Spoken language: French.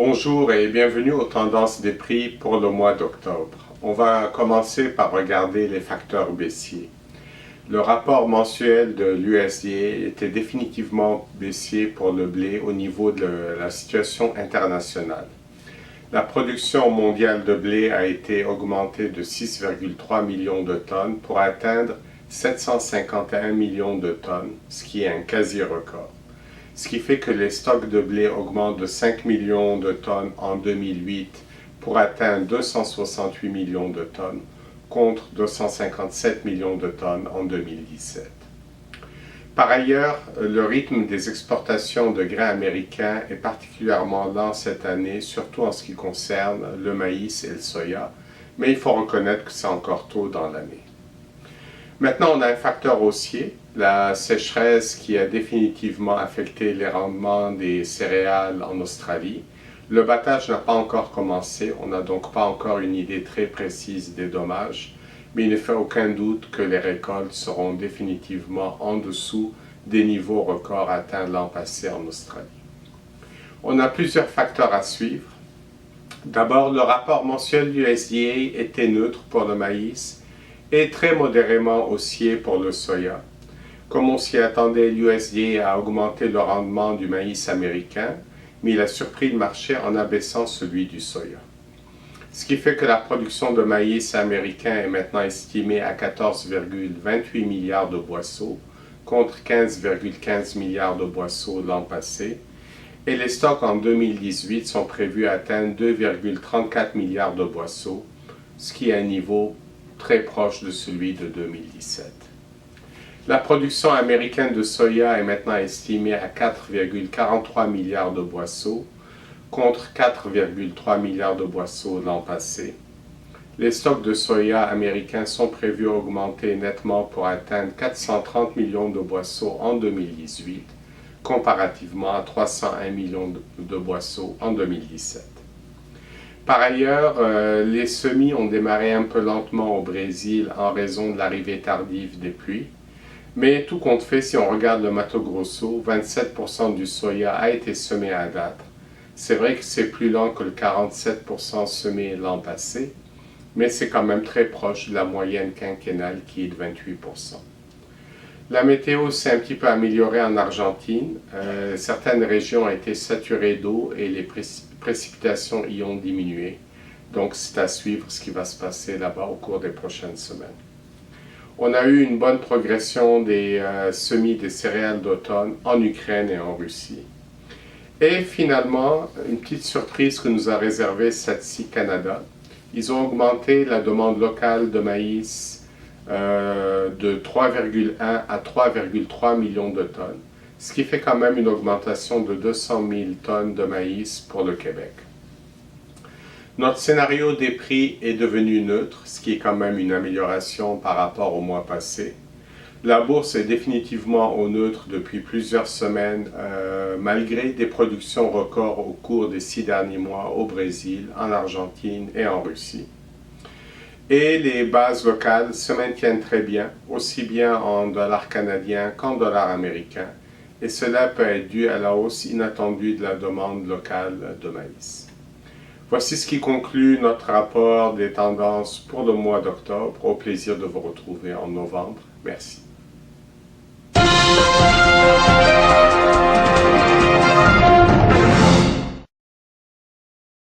Bonjour et bienvenue aux tendances des prix pour le mois d'octobre. On va commencer par regarder les facteurs baissiers. Le rapport mensuel de l'USDA était définitivement baissier pour le blé au niveau de la situation internationale. La production mondiale de blé a été augmentée de 6,3 millions de tonnes pour atteindre 751 millions de tonnes, ce qui est un quasi-record. Ce qui fait que les stocks de blé augmentent de 5 millions de tonnes en 2008 pour atteindre 268 millions de tonnes contre 257 millions de tonnes en 2017. Par ailleurs, le rythme des exportations de grains américains est particulièrement lent cette année, surtout en ce qui concerne le maïs et le soya, mais il faut reconnaître que c'est encore tôt dans l'année. Maintenant, on a un facteur haussier, la sécheresse qui a définitivement affecté les rendements des céréales en Australie. Le battage n'a pas encore commencé, on n'a donc pas encore une idée très précise des dommages, mais il ne fait aucun doute que les récoltes seront définitivement en dessous des niveaux records atteints l'an passé en Australie. On a plusieurs facteurs à suivre. D'abord, le rapport mensuel du USDA était neutre pour le maïs et très modérément haussier pour le soya. Comme on s'y attendait, l'USDA a augmenté le rendement du maïs américain, mais il a surpris le marché en abaissant celui du soya. Ce qui fait que la production de maïs américain est maintenant estimée à 14,28 milliards de boisseaux, contre 15,15 milliards de boisseaux l'an passé, et les stocks en 2018 sont prévus atteindre 2,34 milliards de boisseaux, ce qui est un niveau très proche de celui de 2017. La production américaine de soya est maintenant estimée à 4,43 milliards de boisseaux, contre 4,3 milliards de boisseaux l'an passé. Les stocks de soya américains sont prévus augmenter nettement pour atteindre 430 millions de boisseaux en 2018, comparativement à 301 millions de boisseaux en 2017. Par ailleurs, les semis ont démarré un peu lentement au Brésil en raison de l'arrivée tardive des pluies. Mais tout compte fait, si on regarde le Mato Grosso, 27% du soya a été semé à date. C'est vrai que c'est plus lent que le 47% semé l'an passé, mais c'est quand même très proche de la moyenne quinquennale qui est de 28%. La météo s'est un petit peu améliorée en Argentine. Certaines régions ont été saturées d'eau et les précipitations y ont diminué. Donc c'est à suivre ce qui va se passer là-bas au cours des prochaines semaines. On a eu une bonne progression des semis des céréales d'automne en Ukraine et en Russie. Et finalement, une petite surprise que nous a réservée SATSI Canada. Ils ont augmenté la demande locale de maïs de 3,1 à 3,3 millions de tonnes, ce qui fait quand même une augmentation de 200 000 tonnes de maïs pour le Québec. Notre scénario des prix est devenu neutre, ce qui est quand même une amélioration par rapport au mois passé. La bourse est définitivement au neutre depuis plusieurs semaines, malgré des productions records au cours des 6 derniers mois au Brésil, en Argentine et en Russie. Et les bases locales se maintiennent très bien, aussi bien en dollars canadiens qu'en dollars américains, et cela peut être dû à la hausse inattendue de la demande locale de maïs. Voici ce qui conclut notre rapport des tendances pour le mois d'octobre. Au plaisir de vous retrouver en novembre. Merci.